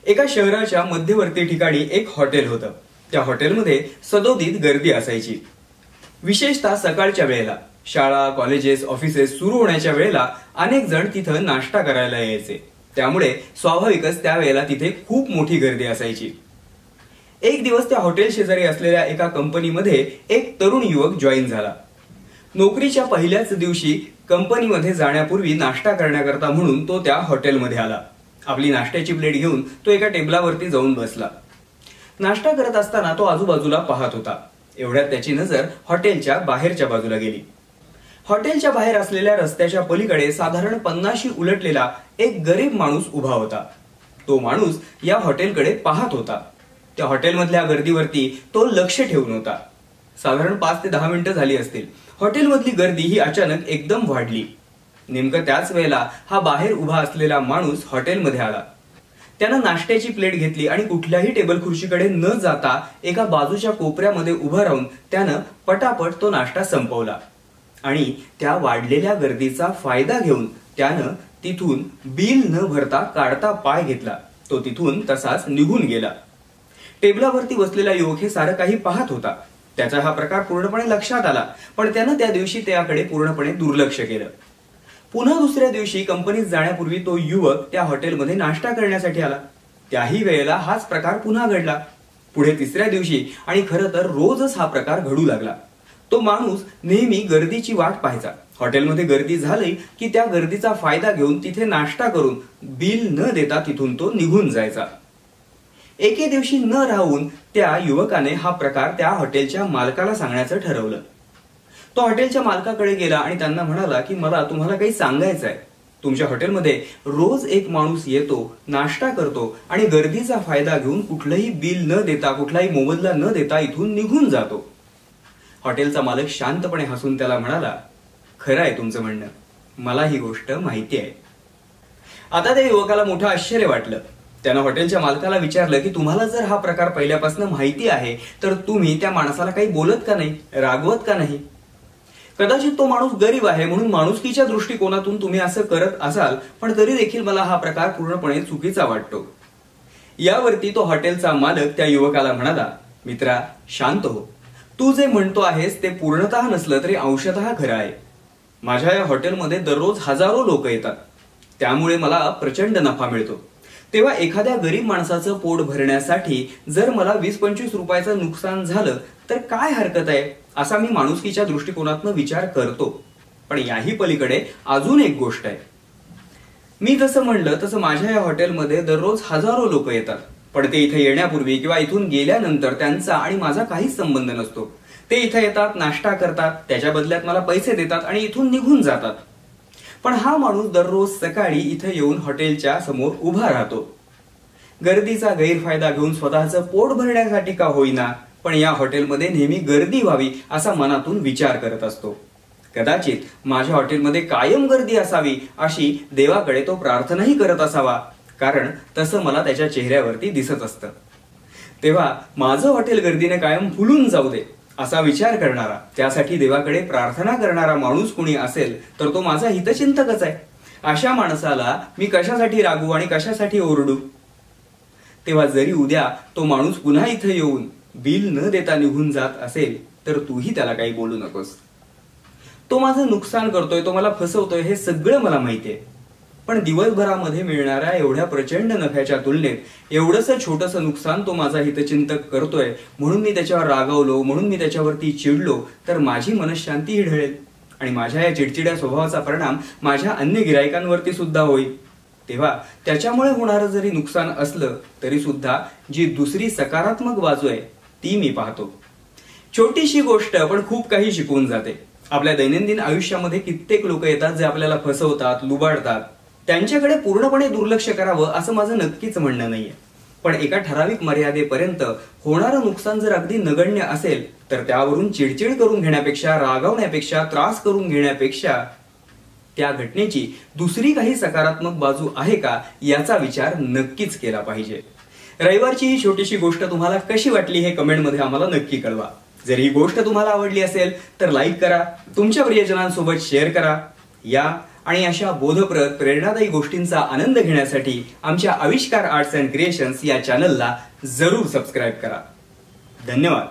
एका शहराच्या मध्यवर्ती ठिकाणी एक हॉटेल होतं। त्या हॉटेलमध्ये सदोदित गर्दी असायची। विशेषतः सकाळच्या वेळेला शाळा, कॉलेजेस, ऑफिसेस सुरू होण्याच्या वेळेला अनेक जण तिथं नाश्ता करायला यायचे। त्यामुळे स्वाभाविकच त्यावेळेला तिथे खूप मोठी गर्दी असायची। एक दिवस त्या हॉटेल शेजारी असलेल्या एका कंपनीमध्ये एक तरुण युवक जॉईन झाला। नोकरीच्या पहिल्याच दिवशी कंपनीमध्ये जाण्यापूर्वी नाश्ता करण्याकरता म्हणून तो त्या हॉटेलमध्ये आला। आपली नाश्त्याची प्लेट घेऊन तो एका टेबलावरती जाऊन बसला। नाश्ता करत असताना तो आजूबाजूला पाहत होता। एवढ्यात त्याची नजर हॉटेलच्या बाहेरच्या बाजूला गेली। हॉटेलच्या बाहेर असलेल्या रस्त्याच्या पलीकडे साधारण 50शी उलटलेला एक गरीब माणूस उभा होता। तो माणूस या हॉटेलकडे पाहत होता। त्या हॉटेलमधल्या गर्दीवरती तो लक्ष ठेवून होता। साधारण 5 ते 10 मिनिटं झाली असतील। हॉटेलमधली गर्दी ही अचानक एकदम वाढली। नेमकं त्याच वेळेला हा बाहेर उभा असलेला माणूस हॉटेलमध्ये आला। त्यानं नाश्त्याची प्लेट घेतली आणि कुठल्याही टेबल खुर्चीकडे न जाता एका बाजूच्या कोपऱ्यामध्ये उभं राहून त्यानं पटापट तो नाश्ता संपवला आणि त्या वाढलेल्या गर्दीचा फायदा घेऊन त्यानं तिथून बिल न भरता काढता पाय घेतला। तो तिथून तसाच निघून गेला। टेबलावरती बसलेला युवक हे सारं काही पाहत होता। त्याचा हा प्रकार पूर्णपणे लक्षात आला, पण त्यानं त्या दिवशी त्याकडे पूर्णपणे दुर्लक्ष केलं। पुन्हा दुसऱ्या दिवशी कंपनीत जाण्यापूर्वी तो युवक त्या हॉटेलमध्ये नाश्ता करण्यासाठी आला। त्याही वेळेला हाच प्रकार पुन्हा घडला। पुढे तिसऱ्या दिवशी आणि खरं तर रोजच हा प्रकार घडू लागला। तो माणूस नेहमी गर्दीची वाट पाहायचा। हॉटेलमध्ये गर्दी झाली की त्या गर्दीचा फायदा घेऊन तिथे नाश्ता करून बिल न देता तिथून तो निघून जायचा। एके दिवशी न राहून त्या युवकाने हा प्रकार त्या हॉटेलच्या मालकाला सांगण्याचं ठरवलं। तो हॉटेलच्या मालकाकडे गेला आणि त्यांना म्हणाला की मला तुम्हाला काही सांगायचं आहे। तुमच्या हॉटेलमध्ये रोज एक माणूस येतो, नाश्ता करतो आणि गर्दीचा फायदा घेऊन कुठलंही बिल न देता, कुठलाही मोबदला न देता इथून निघून जातो। हॉटेलचा मालक शांतपणे हसून त्याला म्हणाला, खरं आहे तुमचं म्हणणं, मला ही गोष्ट माहिती आहे। आता त्या युवकाला मोठं आश्चर्य वाटलं। त्यानं हॉटेलच्या मालकाला विचारलं की तुम्हाला जर हा प्रकार पहिल्यापासून माहिती आहे तर तुम्ही त्या माणसाला काही बोलत का नाही, रागवत का नाही? कदाचित तो माणूस गरीब आहे म्हणून माणुसकीच्या दृष्टिकोनातून तुम्ही असं करत असाल, पण तरी देखील मला हा प्रकार पूर्णपणे चुकीचा वाटतो। यावरती तो हॉटेलचा मालक त्या युवकाला म्हणाला, मित्रा शांत हो, तू जे म्हणतो आहेस ते पूर्णतः नसलं तरी अंशतः खरं आहे। माझ्या या हॉटेलमध्ये दररोज हजारो लोक येतात, त्यामुळे मला प्रचंड नफा मिळतो। तेव्हा एखाद्या गरीब माणसाचं पोट भरण्यासाठी जर मला 20-25 रुपयाचं नुकसान झालं तर काय हरकत आहे, असा मी माणुसकीच्या दृष्टिकोनातून विचार करतो। पण याही पलीकडे अजून एक गोष्ट आहे। मी जसं म्हणलं तसं माझ्या या हॉटेलमध्ये दररोज हजारो लोक येतात, पण ते इथे येण्यापूर्वी किंवा इथून गेल्यानंतर त्यांचा आणि माझा काहीच संबंध नसतो। ते इथे येतात, नाश्ता करतात, त्याच्या बदल्यात मला पैसे देतात आणि इथून निघून जातात। पण हा माणूस दररोज सकाळी इथे येऊन हॉटेलच्या समोर उभा राहतो। गर्दीचा गैरफायदा घेऊन स्वतःचं पोट भरण्यासाठी का होईना, पण या हॉटेलमध्ये नेहमी गर्दी व्हावी असा मनातून विचार करत असतो। कदाचित माझ्या हॉटेलमध्ये कायम गर्दी असावी अशी देवाकडे तो प्रार्थनाही करत असावा, कारण तसं मला त्याच्या चेहऱ्यावरती दिसत असतं। तेव्हा माझं हॉटेल गर्दीने कायम फुलून जाऊ दे असा विचार करणारा, त्यासाठी देवाकडे प्रार्थना करणारा माणूस कुणी असेल तर तो माझा हितचिंतकच आहे। अशा माणसाला मी कशासाठी रागवू आणि कशासाठी ओरडू? तेव्हा जरी उद्या तो माणूस पुन्हा इथे येऊन बिल न देता निघून जात असेल तर तूही त्याला काही बोलू नकोस। तो माझं नुकसान करतोय, तो मला फसवतोय, हे सगळं मला माहितीये, पण दिवसभरामध्ये मिळणाऱ्या एवढ्या प्रचंड नफ्याच्या तुलनेत एवढंसं छोटंसं नुकसान तो माझा हितचिंतक करतोय म्हणून मी त्याच्यावर रागावलो, म्हणून मी त्याच्यावरती चिडलो तर माझी मनशांतीही ढळेल आणि माझ्या या चिडचिड्या स्वभावाचा परिणाम माझ्या अन्य गिरायकांवरती सुद्धा होईल। तेव्हा त्याच्यामुळे होणारं जरी नुकसान असलं तरी सुद्धा जी दुसरी सकारात्मक बाजू आहे ती मी पाहतो। छोटीशी गोष्ट पण खूप काही शिकवून जाते। आपल्या दैनंदिन आयुष्यामध्ये कित्येक लोक येतात जे आपल्याला फसवतात, लुबाडतात। त्यांच्याकडे पूर्णपणे दुर्लक्ष करावं असं माझं नक्कीच म्हणणं नाहीये, पण एका ठराविक मर्यादेपर्यंत होणारं नुकसान जर अगदी नगण्य असेल तर त्यावरून चिडचिड करून घेण्यापेक्षा, रागावण्यापेक्षा, त्रास करून घेण्यापेक्षा त्या घटनेची दुसरी काही सकारात्मक बाजू आहे का याचा विचार नक्कीच केला पाहिजे। रविवारची ही छोटीशी गोष्ट तुम्हाला कशी वाटली हे कमेंटमध्ये आम्हाला नक्की कळवा। जर ही गोष्ट तुम्हाला आवडली असेल तर लाईक करा, तुमच्या प्रियजनांसोबत शेअर करा। या आणि अशा बोधप्रद प्रेरणादायी गोष्टींचा आनंद घेण्यासाठी आमच्या आविष्कार आर्ट्स अँड क्रिएशन्स या चॅनलला जरूर सबस्क्राईब करा. धन्यवाद.